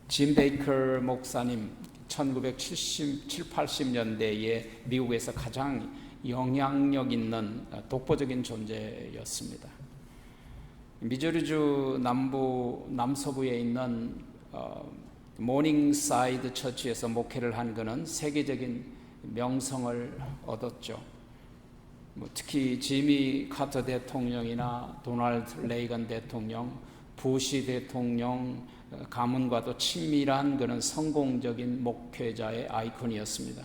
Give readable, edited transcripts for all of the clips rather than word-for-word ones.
짐 베이커 목사님 1970, 80년대에 미국에서 가장 영향력 있는 독보적인 존재였습니다. 미주리주 남서부에 있는 모닝사이드 처치에서 목회를 한 그는 세계적인 명성을 얻었죠. 특히 지미 카터 대통령이나 도널드 레이건 대통령, 부시 대통령 가문과도 친밀한 그런 성공적인 목회자의 아이콘이었습니다.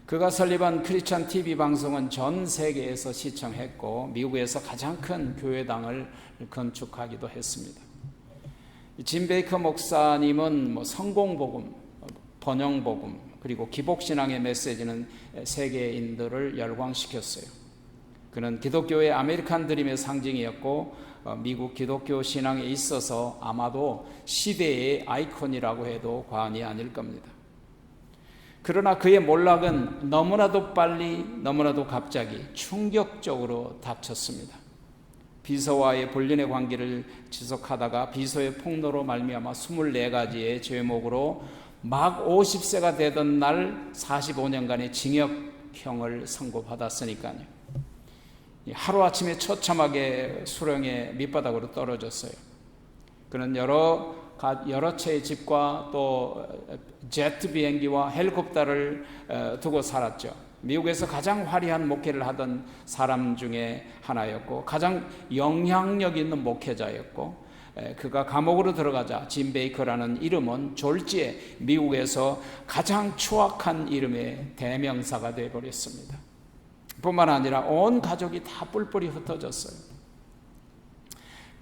그가 설립한 크리스찬 TV 방송은 전 세계에서 시청했고 미국에서 가장 큰 교회당을 건축하기도 했습니다. 짐 베이커 목사님은 성공복음, 번영복음 그리고 기복신앙의 메시지는 세계인들을 열광시켰어요. 그는 기독교의 아메리칸 드림의 상징이었고 미국 기독교 신앙에 있어서 아마도 시대의 아이콘이라고 해도 과언이 아닐 겁니다. 그러나 그의 몰락은 너무나도 빨리, 너무나도 갑자기 충격적으로 닥쳤습니다. 비서와의 본륜의 관계를 지속하다가 비서의 폭로로 말미암아 24가지의 죄목으로 막 50세가 되던 날 45년간의 징역형을 선고받았으니까요. 하루아침에 처참하게 수령의 밑바닥으로 떨어졌어요. 그는 여러 채의 집과 또 제트 비행기와 헬리콥터를 두고 살았죠. 미국에서 가장 화려한 목회를 하던 사람 중에 하나였고 가장 영향력 있는 목회자였고 그가 감옥으로 들어가자 짐 베이커라는 이름은 졸지에 미국에서 가장 추악한 이름의 대명사가 되어버렸습니다. 뿐만 아니라 온 가족이 다 뿔뿔이 흩어졌어요.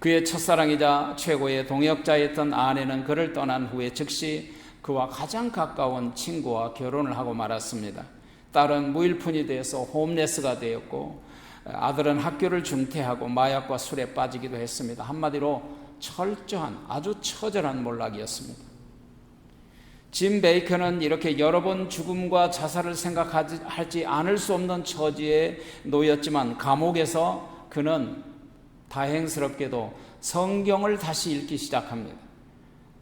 그의 첫사랑이자 최고의 동역자였던 아내는 그를 떠난 후에 즉시 그와 가장 가까운 친구와 결혼을 하고 말았습니다. 딸은 무일푼이 되어서 홈레스가 되었고 아들은 학교를 중퇴하고 마약과 술에 빠지기도 했습니다. 한마디로 철저한 아주 처절한 몰락이었습니다. 짐 베이커는 이렇게 여러 번 죽음과 자살을 생각하지 않을 수 없는 처지에 놓였지만 감옥에서 그는 다행스럽게도 성경을 다시 읽기 시작합니다.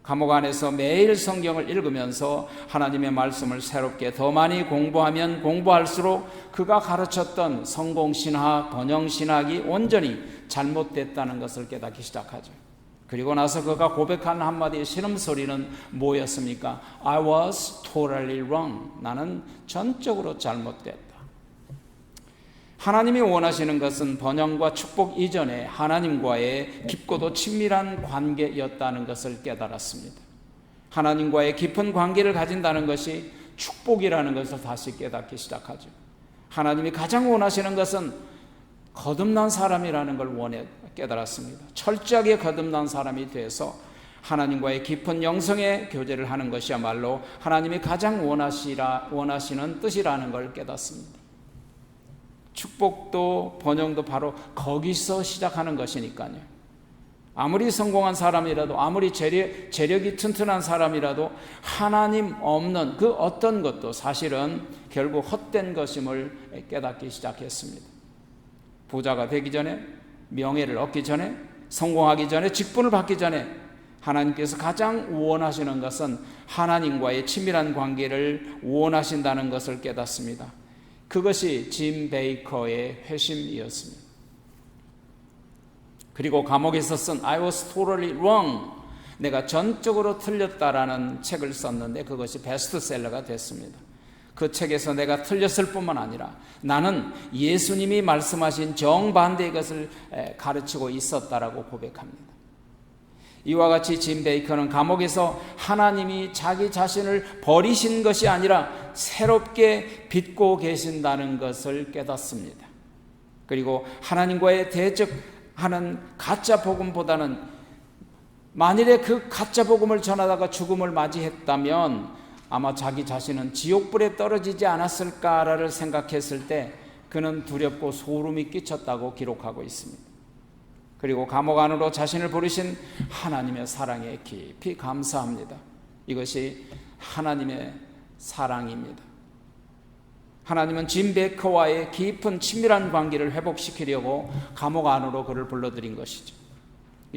감옥 안에서 매일 성경을 읽으면서 하나님의 말씀을 새롭게 더 많이 공부하면 공부할수록 그가 가르쳤던 성공신학, 번영신학이 온전히 잘못됐다는 것을 깨닫기 시작하죠. 그리고 나서 그가 고백한 한마디의 신음소리는 뭐였습니까? I was totally wrong. 나는 전적으로 잘못됐다. 하나님이 원하시는 것은 번영과 축복 이전에 하나님과의 깊고도 친밀한 관계였다는 것을 깨달았습니다. 하나님과의 깊은 관계를 가진다는 것이 축복이라는 것을 다시 깨닫기 시작하죠. 하나님이 가장 원하시는 것은 거듭난 사람이라는 걸 깨달았습니다. 철저하게 거듭난 사람이 돼서 하나님과의 깊은 영성의 교제를 하는 것이야말로 하나님이 가장 원하시는 뜻이라는 걸 깨닫습니다. 축복도 번영도 바로 거기서 시작하는 것이니까요. 아무리 성공한 사람이라도 아무리 재력이 튼튼한 사람이라도 하나님 없는 그 어떤 것도 사실은 결국 헛된 것임을 깨닫기 시작했습니다. 부자가 되기 전에, 명예를 얻기 전에, 성공하기 전에, 직분을 받기 전에 하나님께서 가장 원하시는 것은 하나님과의 친밀한 관계를 원하신다는 것을 깨닫습니다. 그것이 짐 베이커의 회심이었습니다. 그리고 감옥에서 쓴 I was totally wrong, 내가 전적으로 틀렸다라는 책을 썼는데 그것이 베스트셀러가 됐습니다. 그 책에서 내가 틀렸을 뿐만 아니라 나는 예수님이 말씀하신 정반대의 것을 가르치고 있었다라고 고백합니다. 이와 같이 짐 베이커는 감옥에서 하나님이 자기 자신을 버리신 것이 아니라 새롭게 빚고 계신다는 것을 깨닫습니다. 그리고 하나님과의 대적하는 가짜 복음보다는 만일에 그 가짜 복음을 전하다가 죽음을 맞이했다면 아마 자기 자신은 지옥불에 떨어지지 않았을까를 생각했을 때 그는 두렵고 소름이 끼쳤다고 기록하고 있습니다. 그리고 감옥 안으로 자신을 부르신 하나님의 사랑에 깊이 감사합니다. 이것이 하나님의 사랑입니다. 하나님은 짐 베이커와의 깊은 친밀한 관계를 회복시키려고 감옥 안으로 그를 불러들인 것이죠.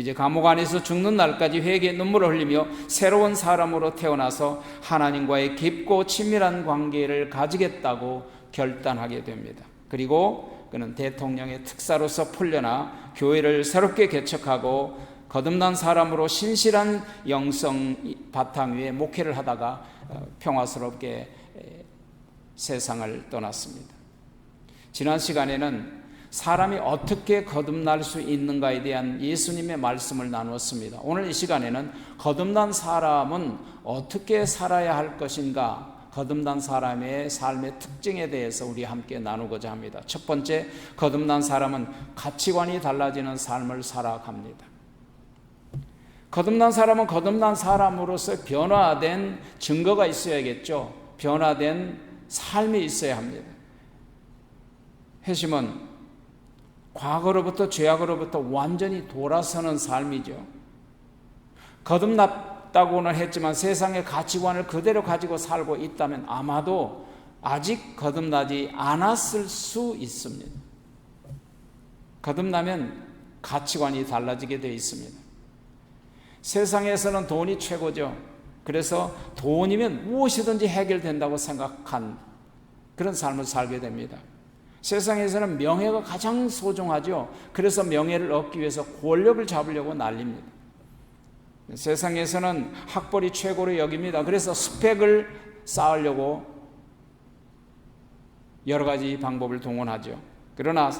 이제 감옥 안에서 죽는 날까지 회개의 눈물을 흘리며 새로운 사람으로 태어나서 하나님과의 깊고 친밀한 관계를 가지겠다고 결단하게 됩니다. 그리고 그는 대통령의 특사로서 풀려나 교회를 새롭게 개척하고 거듭난 사람으로 신실한 영성 바탕 위에 목회를 하다가 평화스럽게 세상을 떠났습니다. 지난 시간에는 사람이 어떻게 거듭날 수 있는가에 대한 예수님의 말씀을 나누었습니다. 오늘 이 시간에는 거듭난 사람은 어떻게 살아야 할 것인가, 거듭난 사람의 삶의 특징에 대해서 우리 함께 나누고자 합니다. 첫 번째, 거듭난 사람은 가치관이 달라지는 삶을 살아갑니다. 거듭난 사람은 거듭난 사람으로서 변화된 증거가 있어야겠죠. 변화된 삶이 있어야 합니다. 회심은 과거로부터 죄악으로부터 완전히 돌아서는 삶이죠. 거듭났다고는 했지만 세상의 가치관을 그대로 가지고 살고 있다면 아마도 아직 거듭나지 않았을 수 있습니다. 거듭나면 가치관이 달라지게 되어 있습니다. 세상에서는 돈이 최고죠. 그래서 돈이면 무엇이든지 해결된다고 생각한 그런 삶을 살게 됩니다. 세상에서는 명예가 가장 소중하죠. 그래서 명예를 얻기 위해서 권력을 잡으려고 난립니다. 세상에서는 학벌이 최고로 여깁니다. 그래서 스펙을 쌓으려고 여러 가지 방법을 동원하죠. 그러나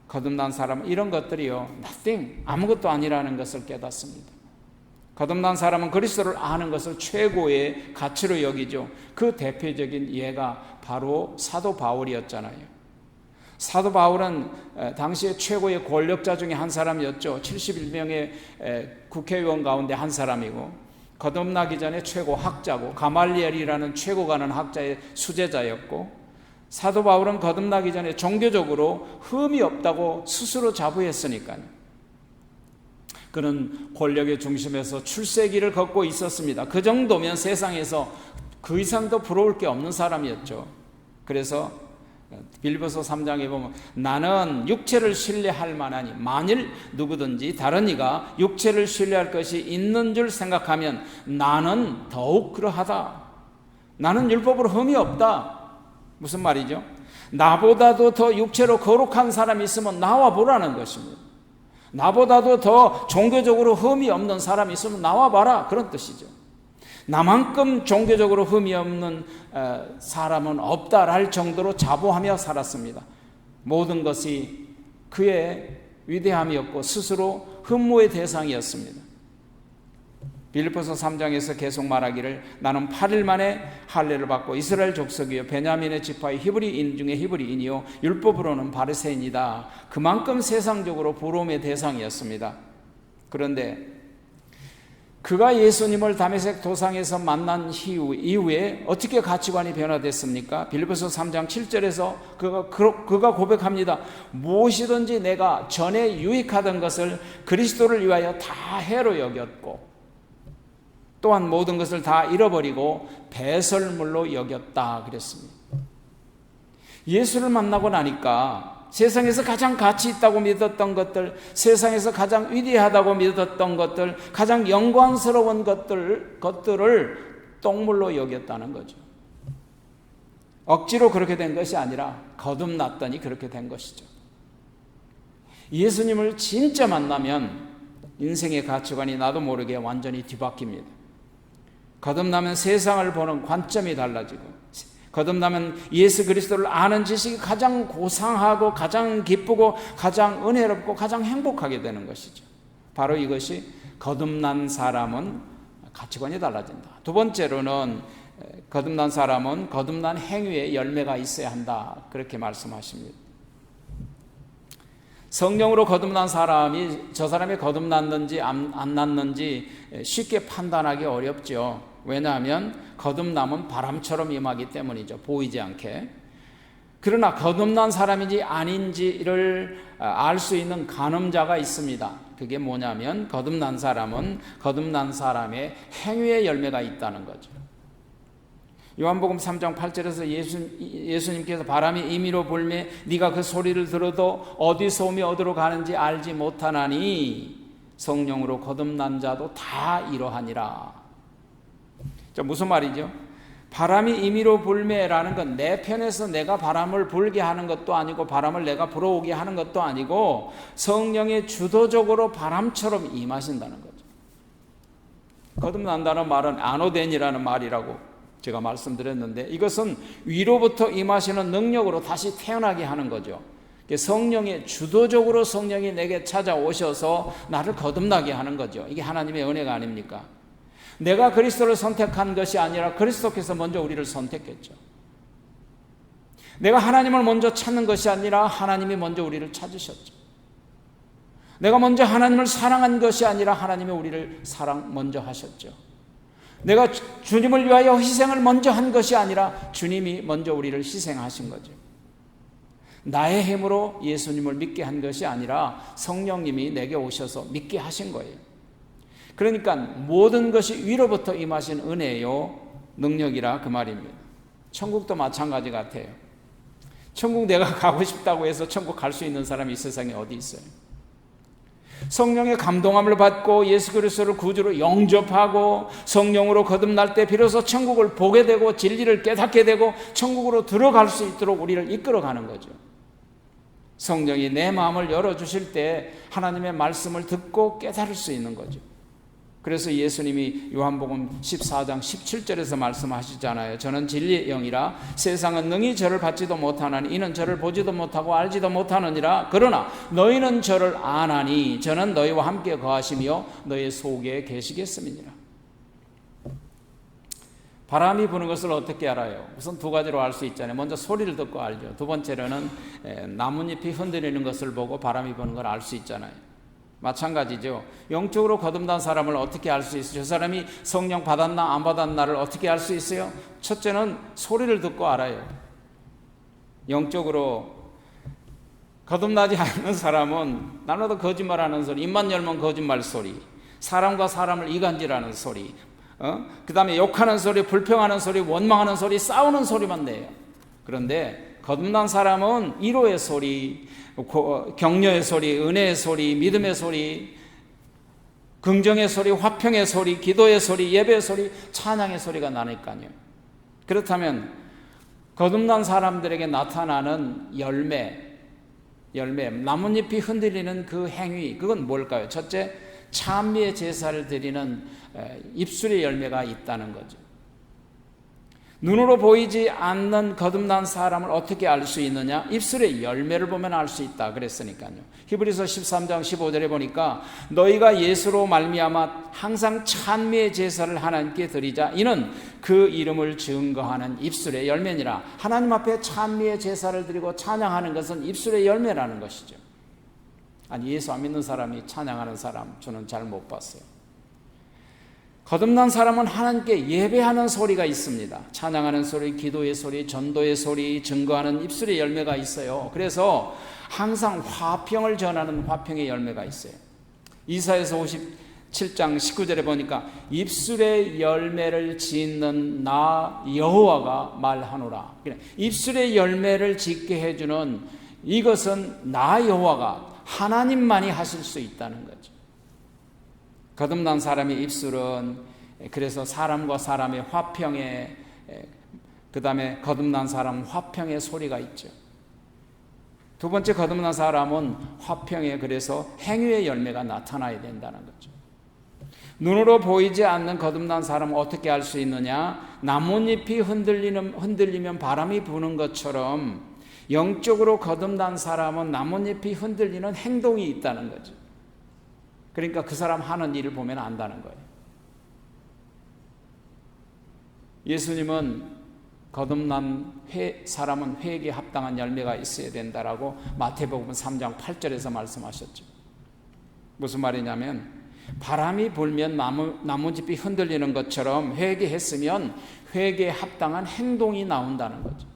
거듭난 사람은 이런 것들이요, nothing, 아무것도 아니라는 것을 깨닫습니다. 거듭난 사람은 그리스도를 아는 것을 최고의 가치로 여기죠. 그 대표적인 예가 바로 사도 바울이었잖아요. 사도 바울은 당시에 최고의 권력자 중에 한 사람이었죠. 71명의 국회의원 가운데 한 사람이고, 거듭나기 전에 최고 학자고, 가말리엘이라는 최고 가는 학자의 수제자였고, 사도 바울은 거듭나기 전에 종교적으로 흠이 없다고 스스로 자부했으니까요. 그는 권력의 중심에서 출세기를 걷고 있었습니다. 그 정도면 세상에서 그 이상도 부러울 게 없는 사람이었죠. 그래서 빌립보서 3장에 보면 나는 육체를 신뢰할 만하니 만일 누구든지 다른 이가 육체를 신뢰할 것이 있는 줄 생각하면 나는 더욱 그러하다. 나는 율법으로 흠이 없다. 무슨 말이죠? 나보다도 더 육체로 거룩한 사람이 있으면 나와 보라는 것입니다. 나보다도 더 종교적으로 흠이 없는 사람이 있으면 나와 봐라, 그런 뜻이죠. 나만큼 종교적으로 흠이 없는 사람은 없다랄 정도로 자부하며 살았습니다. 모든 것이 그의 위대함이었고 스스로 흠모의 대상이었습니다. 빌립보서 3장에서 계속 말하기를 나는 8일 만에 할례를 받고 이스라엘 족속이요 베냐민의 지파의 히브리인 중에 히브리인이요 율법으로는 바리새인이다. 그만큼 세상적으로 부러움의 대상이었습니다. 그런데 그가 예수님을 다메섹 도상에서 만난 이후에 어떻게 가치관이 변화됐습니까? 빌립보서 3장 7절에서 그가 고백합니다. 무엇이든지 내가 전에 유익하던 것을 그리스도를 위하여 다 해로 여겼고 또한 모든 것을 다 잃어버리고 배설물로 여겼다 그랬습니다. 예수를 만나고 나니까 세상에서 가장 가치 있다고 믿었던 것들, 세상에서 가장 위대하다고 믿었던 것들, 가장 영광스러운 것들을 똥물로 여겼다는 거죠. 억지로 그렇게 된 것이 아니라 거듭났더니 그렇게 된 것이죠. 예수님을 진짜 만나면 인생의 가치관이 나도 모르게 완전히 뒤바뀝니다. 거듭나면 세상을 보는 관점이 달라지고, 거듭나면 예수 그리스도를 아는 지식이 가장 고상하고 가장 기쁘고 가장 은혜롭고 가장 행복하게 되는 것이죠. 바로 이것이 거듭난 사람은 가치관이 달라진다. 두 번째로는 거듭난 사람은 거듭난 행위에 열매가 있어야 한다. 그렇게 말씀하십니다. 성령으로 거듭난 사람이 저 사람이 거듭났는지 안 났는지 쉽게 판단하기 어렵죠. 왜냐하면 거듭남은 바람처럼 임하기 때문이죠. 보이지 않게. 그러나 거듭난 사람인지 아닌지를 알 수 있는 간음자가 있습니다. 그게 뭐냐면 거듭난 사람은 거듭난 사람의 행위의 열매가 있다는 거죠. 요한복음 3장 8절에서 예수님께서 바람이 임의로 불매 네가 그 소리를 들어도 어디서 오며 어디로 가는지 알지 못하나니 성령으로 거듭난 자도 다 이러하니라. 자, 무슨 말이죠? 바람이 임의로 불매라는 건 내 편에서 내가 바람을 불게 하는 것도 아니고 바람을 내가 불어오게 하는 것도 아니고 성령이 주도적으로 바람처럼 임하신다는 거죠. 거듭난다는 말은 아노덴이라는 말이라고 제가 말씀드렸는데, 이것은 위로부터 임하시는 능력으로 다시 태어나게 하는 거죠. 성령이 주도적으로 성령이 내게 찾아오셔서 나를 거듭나게 하는 거죠. 이게 하나님의 은혜가 아닙니까? 내가 그리스도를 선택한 것이 아니라 그리스도께서 먼저 우리를 선택했죠. 내가 하나님을 먼저 찾는 것이 아니라 하나님이 먼저 우리를 찾으셨죠. 내가 먼저 하나님을 사랑한 것이 아니라 하나님이 우리를 사랑 먼저 하셨죠. 내가 주님을 위하여 희생을 먼저 한 것이 아니라 주님이 먼저 우리를 희생하신 거죠. 나의 힘으로 예수님을 믿게 한 것이 아니라 성령님이 내게 오셔서 믿게 하신 거예요. 그러니까 모든 것이 위로부터 임하신 은혜요 능력이라 그 말입니다. 천국도 마찬가지 같아요. 천국 내가 가고 싶다고 해서 천국 갈 수 있는 사람이 이 세상에 어디 있어요? 성령의 감동함을 받고 예수 그리스도를 구주로 영접하고 성령으로 거듭날 때 비로소 천국을 보게 되고 진리를 깨닫게 되고 천국으로 들어갈 수 있도록 우리를 이끌어가는 거죠. 성령이 내 마음을 열어주실 때 하나님의 말씀을 듣고 깨달을 수 있는 거죠. 그래서 예수님이 요한복음 14장 17절에서 말씀하시잖아요. 저는 진리의 영이라 세상은 능히 저를 받지도 못하나니 이는 저를 보지도 못하고 알지도 못하느니라. 그러나 너희는 저를 아나니 저는 너희와 함께 거하시며 너희 속에 계시겠음이니라. 바람이 부는 것을 어떻게 알아요? 우선 두 가지로 알 수 있잖아요. 먼저 소리를 듣고 알죠. 두 번째로는 나뭇잎이 흔들리는 것을 보고 바람이 부는 걸 알 수 있잖아요. 마찬가지죠. 영적으로 거듭난 사람을 어떻게 알 수 있어요? 저 사람이 성령 받았나 안 받았나를 어떻게 알 수 있어요? 첫째는 소리를 듣고 알아요. 영적으로 거듭나지 않는 사람은 날마다 거짓말하는 소리, 입만 열면 거짓말 소리, 사람과 사람을 이간질하는 소리, 그 다음에 욕하는 소리, 불평하는 소리, 원망하는 소리, 싸우는 소리만 내요. 그런데 거듭난 사람은 위로의 소리, 격려의 소리, 은혜의 소리, 믿음의 소리, 긍정의 소리, 화평의 소리, 기도의 소리, 예배의 소리, 찬양의 소리가 나니까요. 그렇다면 거듭난 사람들에게 나타나는 열매, 나뭇잎이 흔들리는 그 행위, 그건 뭘까요? 첫째, 찬미의 제사를 드리는 입술의 열매가 있다는 거죠. 눈으로 보이지 않는 거듭난 사람을 어떻게 알 수 있느냐? 입술의 열매를 보면 알 수 있다 그랬으니까요. 히브리서 13장 15절에 보니까 너희가 예수로 말미암아 항상 찬미의 제사를 하나님께 드리자 이는 그 이름을 증거하는 입술의 열매니라. 하나님 앞에 찬미의 제사를 드리고 찬양하는 것은 입술의 열매라는 것이죠. 아니, 예수 안 믿는 사람이 찬양하는 사람 저는 잘 못 봤어요. 거듭난 사람은 하나님께 예배하는 소리가 있습니다. 찬양하는 소리, 기도의 소리, 전도의 소리, 증거하는 입술의 열매가 있어요. 그래서 항상 화평을 전하는 화평의 열매가 있어요. 이사야서 57장 19절에 보니까 입술의 열매를 짓는 나 여호와가 말하노라. 입술의 열매를 짓게 해주는 이것은 나 여호와가 하나님만이 하실 수 있다는 거죠. 거듭난 사람의 입술은 그래서 사람과 사람의 화평의, 그 다음에 거듭난 사람은 화평의 소리가 있죠. 두 번째, 거듭난 사람은 화평의, 그래서 행위의 열매가 나타나야 된다는 거죠. 눈으로 보이지 않는 거듭난 사람은 어떻게 알 수 있느냐? 나뭇잎이 흔들리면 바람이 부는 것처럼 영적으로 거듭난 사람은 나뭇잎이 흔들리는 행동이 있다는 거죠. 그러니까 그 사람 하는 일을 보면 안다는 거예요. 예수님은 거듭난 사람은 회개에 합당한 열매가 있어야 된다라고 마태복음 3장 8절에서 말씀하셨죠. 무슨 말이냐면 바람이 불면 나뭇잎이 흔들리는 것처럼 회개했으면 회개에 합당한 행동이 나온다는 거죠.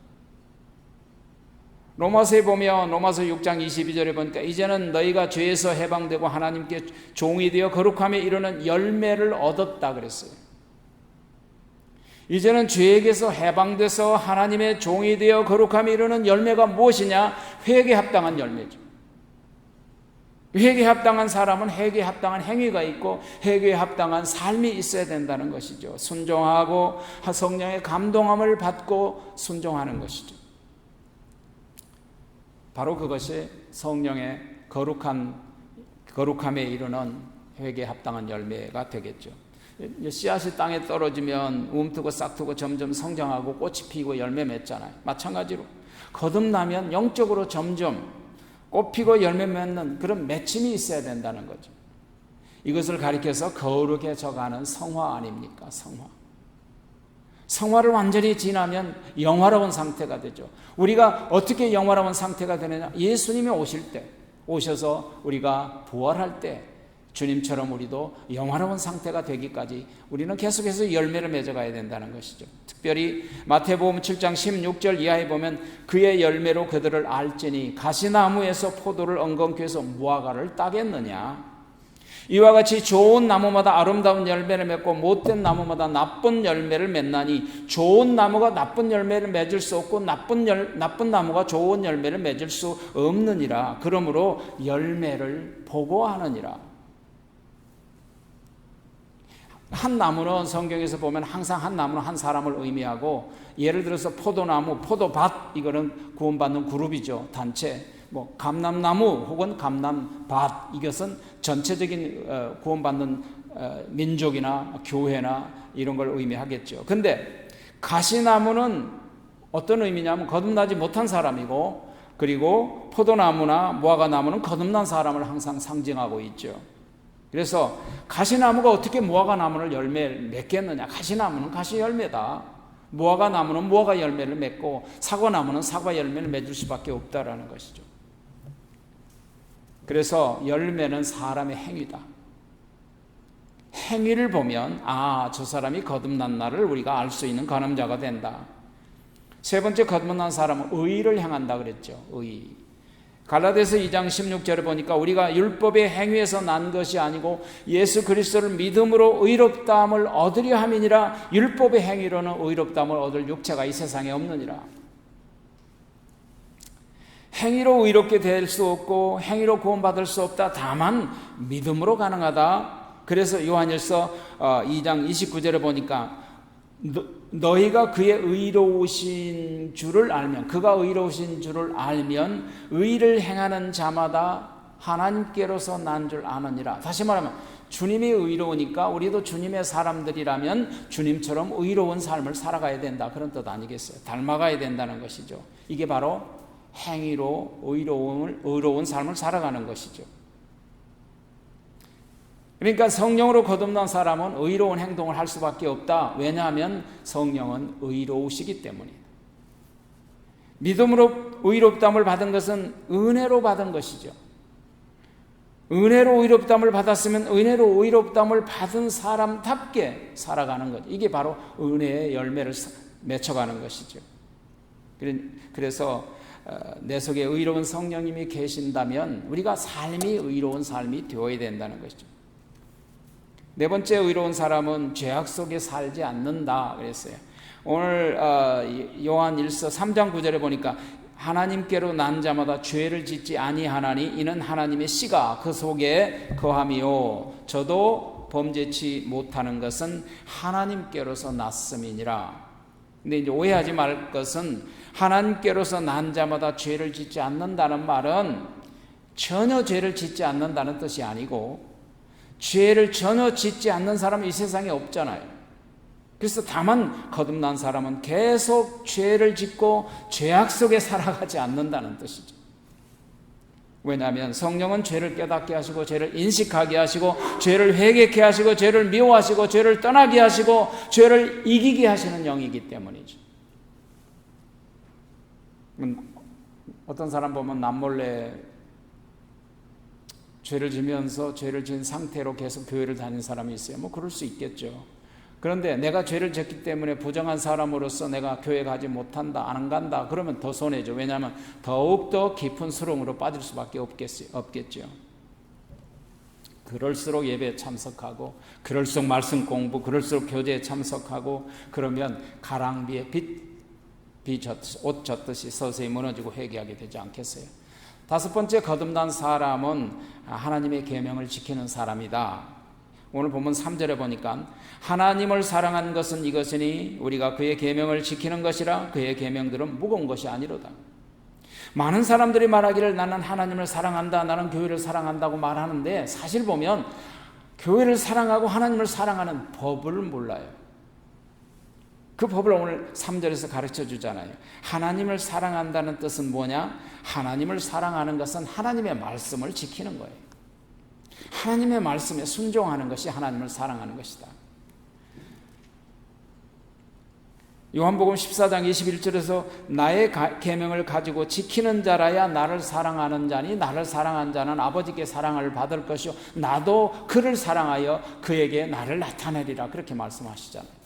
로마서에 보면 로마서 6장 22절에 보니까 이제는 너희가 죄에서 해방되고 하나님께 종이 되어 거룩함에 이르는 열매를 얻었다 그랬어요. 이제는 죄에게서 해방돼서 하나님의 종이 되어 거룩함에 이르는 열매가 무엇이냐? 회개에 합당한 열매죠. 회개에 합당한 사람은 회개에 합당한 행위가 있고 회개에 합당한 삶이 있어야 된다는 것이죠. 순종하고 성령의 감동함을 받고 순종하는 것이죠. 바로 그것이 성령의 거룩함에 이르는 회개에 합당한 열매가 되겠죠. 씨앗이 땅에 떨어지면 움트고 싹트고 점점 성장하고 꽃이 피고 열매 맺잖아요. 마찬가지로 거듭나면 영적으로 점점 꽃 피고 열매 맺는 그런 맺힘이 있어야 된다는 거죠. 이것을 가리켜서 거룩해져가는 성화 아닙니까? 성화를 완전히 지나면 영화로운 상태가 되죠. 우리가 어떻게 영화로운 상태가 되느냐? 예수님이 오셔서 우리가 부활할 때 주님처럼 우리도 영화로운 상태가 되기까지 우리는 계속해서 열매를 맺어가야 된다는 것이죠. 특별히 마태복음 7장 16절 이하에 보면 그의 열매로 그들을 알지니 가시나무에서 포도를 엉겅퀴 해서 무화과를 따겠느냐. 이와 같이 좋은 나무마다 아름다운 열매를 맺고 못된 나무마다 나쁜 열매를 맺나니 좋은 나무가 나쁜 열매를 맺을 수 없고 나쁜 나무가 좋은 열매를 맺을 수 없느니라. 그러므로 열매를 보고 하느니라. 한 나무는 성경에서 보면 항상 한 나무는 한 사람을 의미하고, 예를 들어서 포도나무, 포도밭, 이거는 구원받는 그룹이죠. 단체. 뭐 감람나무 혹은 감람밭, 이것은 전체적인 구원받는 민족이나 교회나 이런 걸 의미하겠죠. 근데 가시나무는 어떤 의미냐면 거듭나지 못한 사람이고, 그리고 포도나무나 무화과나무는 거듭난 사람을 항상 상징하고 있죠. 그래서 가시나무가 어떻게 무화과나무를 열매를 맺겠느냐. 가시나무는 가시 열매다. 무화과나무는 무화과 열매를 맺고 사과나무는 사과 열매를 맺을 수밖에 없다라는 것이죠. 그래서 열매는 사람의 행위다. 행위를 보면 저 사람이 거듭난 날을 우리가 알 수 있는 간음자가 된다. 세 번째 거듭난 사람은 의를 행한다 그랬죠. 의. 갈라디아서 2장 16절에 보니까 우리가 율법의 행위에서 난 것이 아니고 예수 그리스도를 믿음으로 의롭다함을 얻으려 함이니라. 율법의 행위로는 의롭다함을 얻을 육체가 이 세상에 없느니라. 행위로 의롭게 될 수 없고 행위로 구원받을 수 없다. 다만 믿음으로 가능하다. 그래서 요한일서 2장 29절에 보니까 너희가 그의 의로우신 줄을 알면, 그가 의로우신 줄을 알면 의를 행하는 자마다 하나님께로서 난 줄 아느니라. 다시 말하면 주님이 의로우니까 우리도 주님의 사람들이라면 주님처럼 의로운 삶을 살아가야 된다, 그런 뜻 아니겠어요? 닮아가야 된다는 것이죠. 이게 바로 행위로 의로운 삶을 살아가는 것이죠. 그러니까 성령으로 거듭난 사람은 의로운 행동을 할 수밖에 없다. 왜냐하면 성령은 의로우시기 때문이다. 믿음으로 의롭다함을 받은 것은 은혜로 받은 것이죠. 은혜로 의롭다함을 받았으면 은혜로 의롭다함을 받은 사람답게 살아가는 것. 이게 바로 은혜의 열매를 맺혀가는 것이죠. 그래서 내 속에 의로운 성령님이 계신다면 우리가 삶이 의로운 삶이 되어야 된다는 것이죠. 네 번째 의로운 사람은 죄악 속에 살지 않는다 그랬어요. 오늘 요한 1서 3장 9절에 보니까 하나님께로 난 자마다 죄를 짓지 아니하나니 이는 하나님의 씨가 그 속에 거함이요 저도 범죄치 못하는 것은 하나님께로서 났음이니라. 근데 이제 오해하지 말 것은 하나님께로서 난 자마다 죄를 짓지 않는다는 말은 전혀 죄를 짓지 않는다는 뜻이 아니고, 죄를 전혀 짓지 않는 사람은 이 세상에 없잖아요. 그래서 다만 거듭난 사람은 계속 죄를 짓고 죄악 속에 살아가지 않는다는 뜻이죠. 왜냐하면 성령은 죄를 깨닫게 하시고 죄를 인식하게 하시고 죄를 회개케 하시고 죄를 미워하시고 죄를 떠나게 하시고 죄를 이기게 하시는 영이기 때문이죠. 어떤 사람 보면 남몰래 죄를 지면서 죄를 지은 상태로 계속 교회를 다니는 사람이 있어요. 뭐 그럴 수 있겠죠. 그런데 내가 죄를 졌기 때문에 부정한 사람으로서 내가 교회 가지 못한다, 안 간다, 그러면 더 손해죠. 왜냐하면 더욱더 깊은 수렁으로 빠질 수밖에 없겠죠. 그럴수록 예배에 참석하고, 그럴수록 말씀 공부, 그럴수록 교제에 참석하고, 그러면 가랑비에 옷 젖듯이 서서히 무너지고 회개하게 되지 않겠어요? 다섯 번째, 거듭난 사람은 하나님의 계명을 지키는 사람이다. 오늘 본문 3절에 보니까 하나님을 사랑한 것은 이것이니 우리가 그의 계명을 지키는 것이라 그의 계명들은 무거운 것이 아니로다. 많은 사람들이 말하기를 나는 하나님을 사랑한다, 나는 교회를 사랑한다고 말하는데 사실 보면 교회를 사랑하고 하나님을 사랑하는 법을 몰라요. 그 법을 오늘 3절에서 가르쳐 주잖아요. 하나님을 사랑한다는 뜻은 뭐냐? 하나님을 사랑하는 것은 하나님의 말씀을 지키는 거예요. 하나님의 말씀에 순종하는 것이 하나님을 사랑하는 것이다. 요한복음 14장 21절에서 나의 계명을 가지고 지키는 자라야 나를 사랑하는 자니 나를 사랑한 자는 아버지께 사랑을 받을 것이요 나도 그를 사랑하여 그에게 나를 나타내리라, 그렇게 말씀하시잖아요.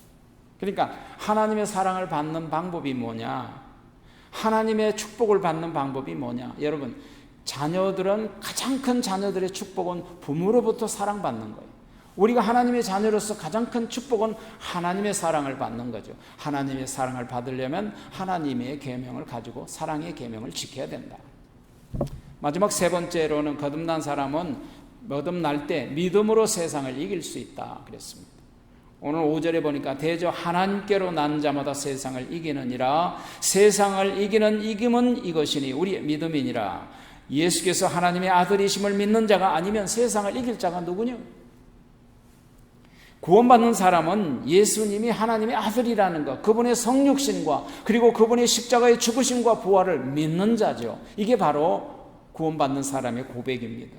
그러니까 하나님의 사랑을 받는 방법이 뭐냐? 하나님의 축복을 받는 방법이 뭐냐? 여러분, 자녀들은 가장 큰 자녀들의 축복은 부모로부터 사랑받는 거예요. 우리가 하나님의 자녀로서 가장 큰 축복은 하나님의 사랑을 받는 거죠. 하나님의 사랑을 받으려면 하나님의 계명을 가지고 사랑의 계명을 지켜야 된다. 마지막 세 번째로는 거듭난 사람은 거듭날 때 믿음으로 세상을 이길 수 있다 그랬습니다. 오늘 5절에 보니까 대저 하나님께로 난 자마다 세상을 이기느니라. 세상을 이기는 이김은 이것이니 우리의 믿음이니라. 예수께서 하나님의 아들이심을 믿는 자가 아니면 세상을 이길 자가 누구냐? 구원받는 사람은 예수님이 하나님의 아들이라는 것, 그분의 성육신과 그리고 그분의 십자가의 죽으심과 부활을 믿는 자죠. 이게 바로 구원받는 사람의 고백입니다.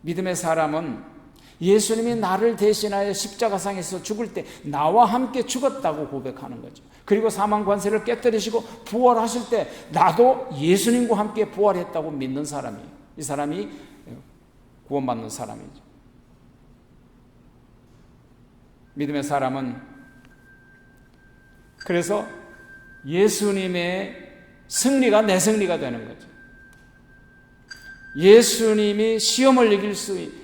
믿음의 사람은 예수님이 나를 대신하여 십자가상에서 죽을 때 나와 함께 죽었다고 고백하는 거죠. 그리고 사망 관세를 깨뜨리시고 부활하실 때 나도 예수님과 함께 부활했다고 믿는 사람이에요. 이 사람이 구원받는 사람이죠. 믿음의 사람은 그래서 예수님의 승리가 내 승리가 되는 거죠. 예수님이 시험을 이길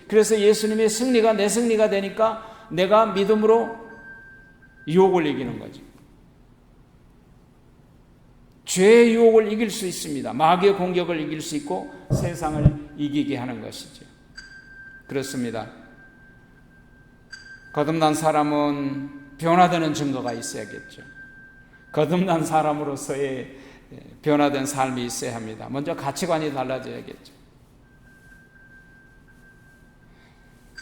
그래서 예수님의 승리가 내 승리가 되니까 내가 믿음으로 유혹을 이기는 거죠. 죄의 유혹을 이길 수 있습니다. 마귀의 공격을 이길 수 있고 세상을 이기게 하는 것이죠. 그렇습니다. 거듭난 사람은 변화되는 증거가 있어야겠죠. 거듭난 사람으로서의 변화된 삶이 있어야 합니다. 먼저 가치관이 달라져야겠죠.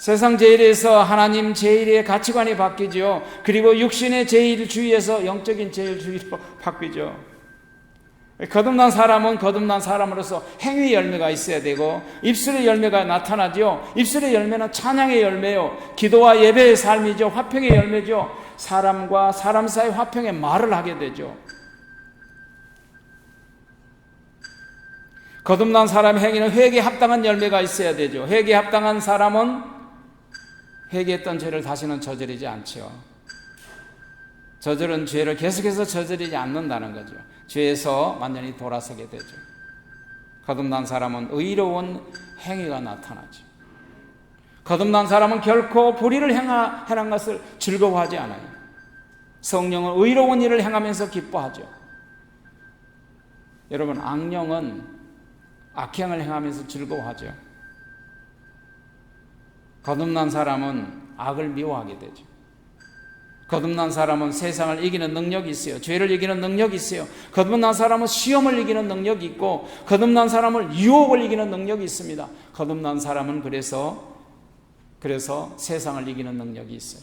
세상 제일에서 하나님 제일의 가치관이 바뀌죠. 그리고 육신의 제일주의에서 영적인 제일주의로 바뀌죠. 거듭난 사람은 거듭난 사람으로서 행위 열매가 있어야 되고 입술의 열매가 나타나죠. 입술의 열매는 찬양의 열매요, 기도와 예배의 삶이죠. 화평의 열매죠. 사람과 사람 사이 화평의 말을 하게 되죠. 거듭난 사람의 행위는 회개에 합당한 열매가 있어야 되죠. 회개에 합당한 사람은 회개했던 죄를 다시는 저지르지 않죠. 저지른 죄를 계속해서 저지르지 않는다는 거죠. 죄에서 완전히 돌아서게 되죠. 거듭난 사람은 의로운 행위가 나타나죠. 거듭난 사람은 결코 불의를 행한 것을 즐거워하지 않아요. 성령은 의로운 일을 행하면서 기뻐하죠. 여러분, 악령은 악행을 행하면서 즐거워하죠. 거듭난 사람은 악을 미워하게 되죠. 거듭난 사람은 세상을 이기는 능력이 있어요. 죄를 이기는 능력이 있어요. 거듭난 사람은 시험을 이기는 능력이 있고 거듭난 사람은 유혹을 이기는 능력이 있습니다. 거듭난 사람은 그래서 세상을 이기는 능력이 있어요.